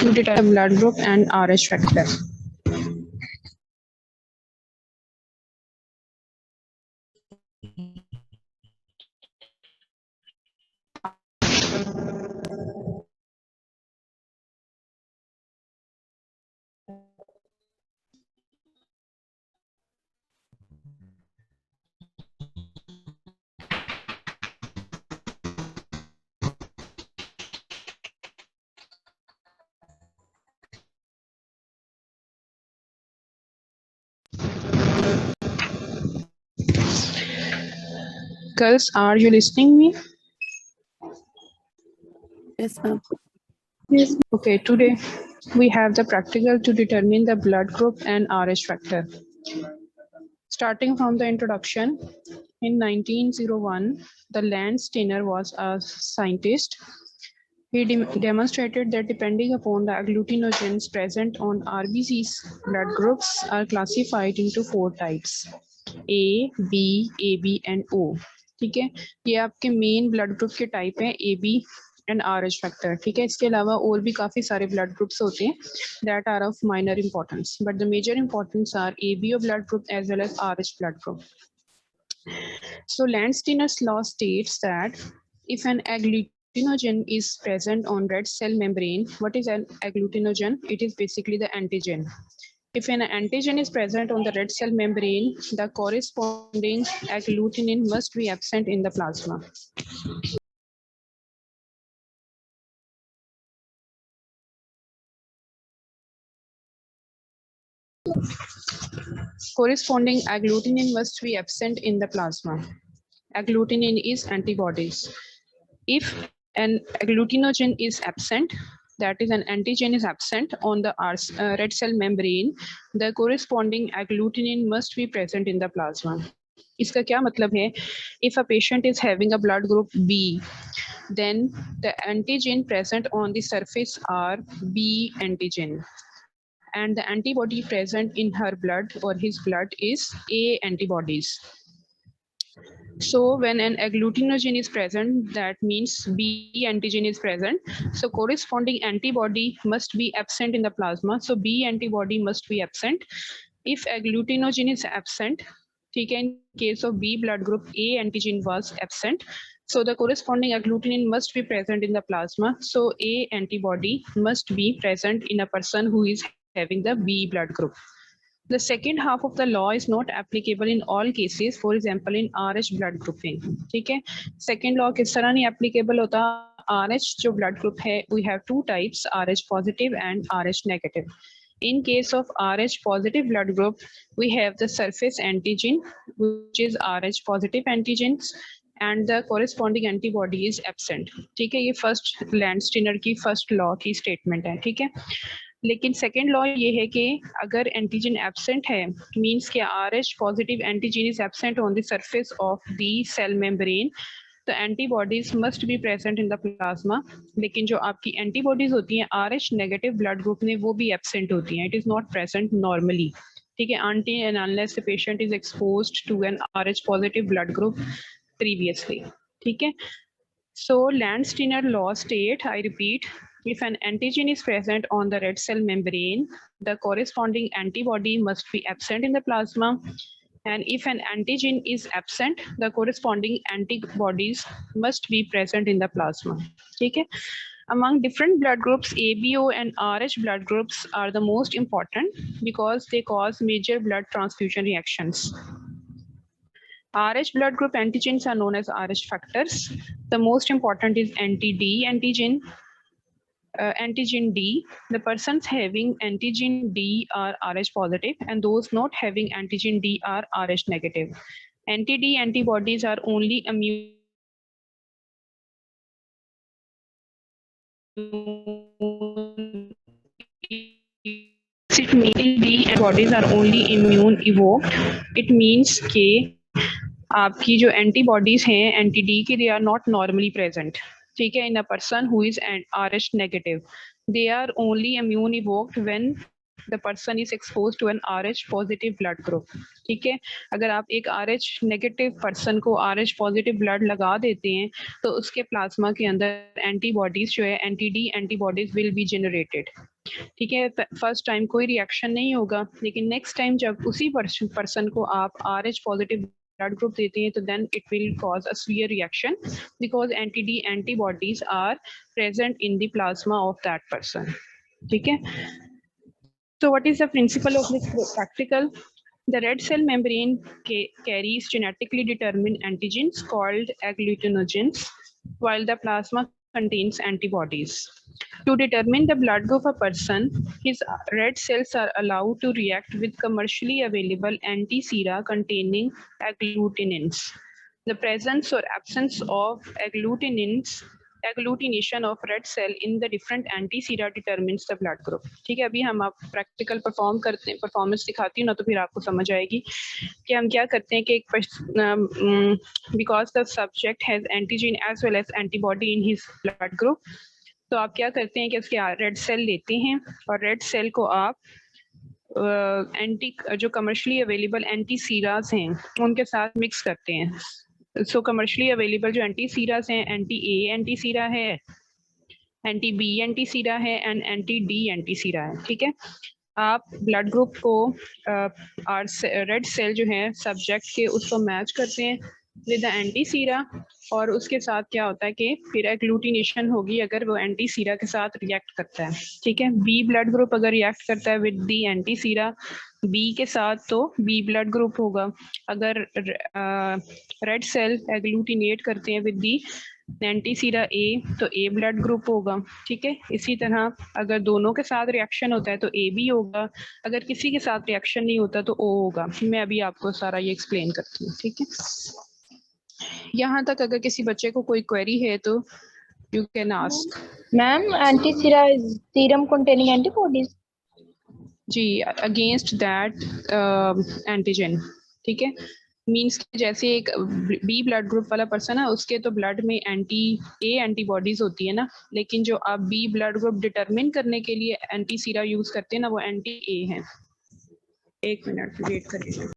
to determine blood group and RH factor. Girls, are you listening me? Yes, ma'am. Yes. Okay, today we have the practical to determine the blood group and RH factor. Starting from the introduction, in 1901, the Lance Steiner was a scientist. He demonstrated that depending upon the agglutinogens present on RBCs, blood groups are classified into 4 types: A, B, AB and O. ठीक है, ये आपके main blood group के type है A B and R H factor. ठीक है, इसके अलावा और भी काफ़ी सारे ब्लड ग्रुप्स होते हैं that are of minor importance, but the major importance are A B blood group as well as R H blood group. So Landsteiner's law states that if an agglutinogen is present on red cell membrane, what is an agglutinogen? It is basically the antigen. If an antigen is present on the red cell membrane, the corresponding agglutinin must be absent in the plasma. Corresponding agglutinin must be absent in the plasma. Agglutinin is antibodies. If an agglutinogen is absent, that is an antigen is absent on the red cell membrane, the corresponding agglutinin must be present in the plasma. इसका क्या मतलब है? If a patient is having a blood group B, then the antigen present on the surface are B antigen, and the antibody present in her blood or his blood is A antibodies. So when an agglutinogen is present, that means B antigen is present. So corresponding antibody must be absent in the plasma. So B antibody must be absent. If agglutinogen is absent, in case of B blood group, A antigen was absent. So the corresponding agglutinin must be present in the plasma. So A antibody must be present in a person who is having the B blood group. The second half of the law is not applicable in all cases, for example in RH blood grouping. ठीक है, second law किस तरह नहीं applicable होता? RH जो blood group है, we have two types, RH positive and RH negative. In case of RH positive blood group, we have the surface antigen, which is RH positive antigens, and the corresponding antibody is absent. ठीक है, ये first Landsteiner की first law की statement है. ठीक है, लेकिन second law ये है कि अगर एंटीजन एब्सेंट है, मींस कि RH positive antigen is absent on the surface of the cell membrane, तो antibodies must be present in the plasma. लेकिन जो आपकी एंटीबॉडीज होती हैं RH नेगेटिव ब्लड ग्रुप में, वो भी एब्सेंट होती हैं. It is not present normally. ठीक है, until and unless the patient is exposed to an RH positive blood group previously. ठीक है, so Landsteiner law state, I repeat, if an antigen is present on the red cell membrane, the corresponding antibody must be absent in the plasma. And if an antigen is absent, the corresponding antibodies must be present in the plasma. Okay? Among different blood groups, ABO and RH blood groups are the most important because they cause major blood transfusion reactions. RH blood group antigens are known as RH factors. The most important is anti-D antigen. Antigen D. The persons having antigen D are RH positive, and those not having antigen D are RH negative. Anti-D antibodies are only immune. It means D antibodies are only immune evoked. It means कि आपकी जो antibodies हैं anti D की, they are not normally present. ठीक है, in a person who is RH negative, they are only immune evoked when the person is expose to an RH positive blood group. ठीक है, अगर आप एक RH negative person को RH positive blood लगा देते हैं, तो उसके प्लाज्मा के अंदर एंटीबॉडीज जो है anti D antibodies will be generated. ठीक है, फर्स्ट टाइम कोई रिएक्शन नहीं होगा, लेकिन नेक्स्ट टाइम जब उसी पर्सन को आप RH पॉजिटिव ब्लड ग्रुप देते हैं तो then it will cause a severe reaction because anti-D antibodies are present in the plasma of that person. ठीक है, so what is the principle of this practical? The red cell membrane carries genetically determined antigens called agglutinogens, while the plasma contains antibodies. To determine the blood group of a person, his red cells are allowed to react with commercially available anti-sera containing agglutinins. The presence or absence of agglutination of red cell in the different anti-sera determines the blood group. ठीक है, अभी हम आप practical performance दिखाती हूँ ना तो फिर आपको समझ आएगी कि हम क्या करते हैं कि because the subject has antigen as well as antibody in his blood group, तो आप क्या करते हैं कि उसके रेड सेल लेते हैं और रेड सेल को आप जो कमर्शियली अवेलेबल एंटी सीराज हैं उनके साथ मिक्स करते हैं। सो कमर्शियली अवेलेबल जो एंटी सीराज हैं, एंटी ए एंटी सीरा है, एंटी बी एंटी सीरा है एंड एंटी डी एंटी सीरा है। ठीक है, आप ब्लड ग्रुप को रेड सेल जो है सब्जेक्ट के उसको मैच करते हैं विद एंटी सीरा और उसके साथ क्या होता है कि फिर एग्लूटिनेशन होगी अगर वो एंटी सीरा के साथ रिएक्ट करता है। ठीक है, बी ब्लड ग्रुप अगर रिएक्ट करता है with the anti sera B के साथ तो बी ब्लड ग्रुप होगा। अगर रेड सेल एग्लूटिनेट करते हैं विद दी एंटी सीरा ए तो ए ब्लड ग्रुप होगा। ठीक है, इसी तरह अगर दोनों के साथ रिएक्शन होता है तो ए बी होगा, अगर किसी के साथ रिएक्शन नहीं होता तो ओ होगा। मैं अभी आपको सारा ये एक्सप्लेन करती हूँ। ठीक है, यहाँ तक अगर किसी बच्चे को कोई क्वेरी है तो you can ask. Ma'am anti serum containing antibodies? जी, अगेंस्ट दैट एंटीजन। ठीक है, मीन्स जैसे एक बी ब्लड ग्रुप वाला पर्सन है उसके तो ब्लड में एंटी ए एंटीबॉडीज होती है ना, लेकिन जो आप बी ब्लड ग्रुप डिटरमिन करने के लिए एंटी सीरा यूज करते हैं ना वो एंटी ए है। एक मिनट वेट करिए।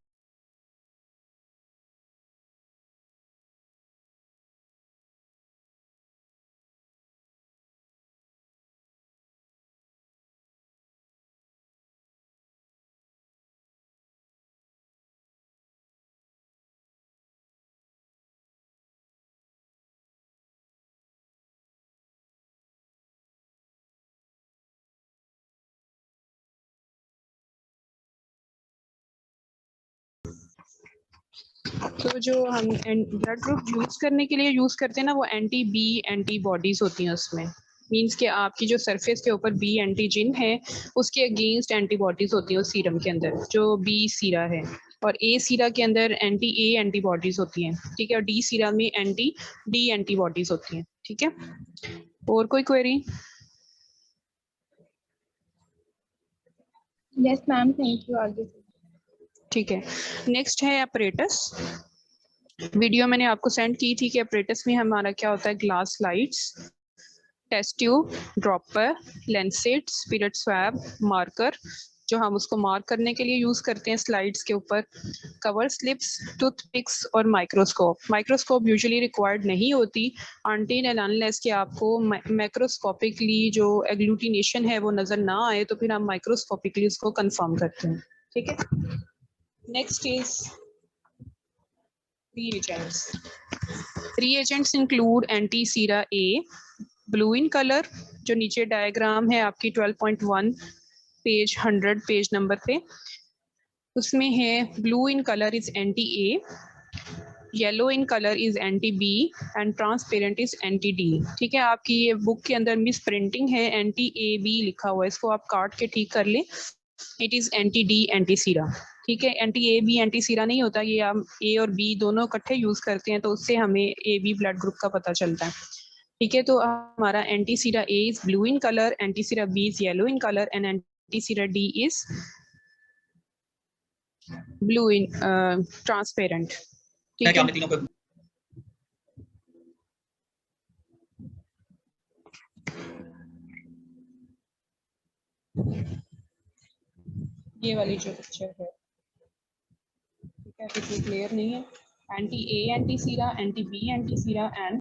तो जो हम ब्लड ग्रुप यूज करने के लिए यूज करते हैं ना वो एंटी बी एंटीबॉडीज होती हैं उसमें। मीन्स कि आपकी जो सरफेस के ऊपर बी एंटीजन है उसके अगेंस्ट एंटीबॉडीज होती है उस सीरम के अंदर जो बी सीरा है, और ए सीरा के अंदर एंटी ए एंटीबॉडीज होती हैं। ठीक है, और डी सीरा में एंटी डी एंटीबॉडीज होती हैं। ठीक है, और कोई query? Yes ma'am, thank you. आगे ठीक है, नेक्स्ट है अपरेटस। वीडियो मैंने आपको सेंड की थी कि अपरेटस में हमारा क्या होता है, glass slides, test tube, dropper, lancet, spirit swab, marker जो हम उसको मार्क करने के लिए यूज करते हैं स्लाइड्स के ऊपर, कवर स्लिप्स, टूथपिक्स और माइक्रोस्कोप। माइक्रोस्कोप यूजुअली रिक्वायर्ड नहीं होती अनटिल एंड अनलेस कि आपको मैक्रोस्कोपिकली जो एग्लूटिनेशन है वो नजर ना आए तो फिर हम माइक्रोस्कोपिकली उसको कंफर्म करते हैं। ठीक है, next is reagents. Reagents include anti-sera A, blue in colour जो नीचे डायग्राम है आपकी 12.1 पेज 100 पेज नंबर पे, उसमें है blue in colour is anti A, yellow in colour is anti B and transparent is anti D. ठीक है, आपकी ये बुक के अंदर मिस प्रिंटिंग है, एंटी ए बी लिखा हुआ है, इसको आप काट के ठीक कर लें। It is anti D anti सीरा। ठीक है, एंटी ए बी एंटी सीरा नहीं होता, ये हम ए और बी दोनों इकट्ठे यूज करते हैं तो उससे हमें ए बी ब्लड ग्रुप का पता चलता है। ठीक है, तो हमारा anti sera A is blue in colour, anti sera B is yellow in colour and anti sera D is blue in transparent. ठीक है, ये वाली जो पिक्चर है, ठीक है, क्लियर नहीं है। Anti A anti Sira, anti B anti Sira and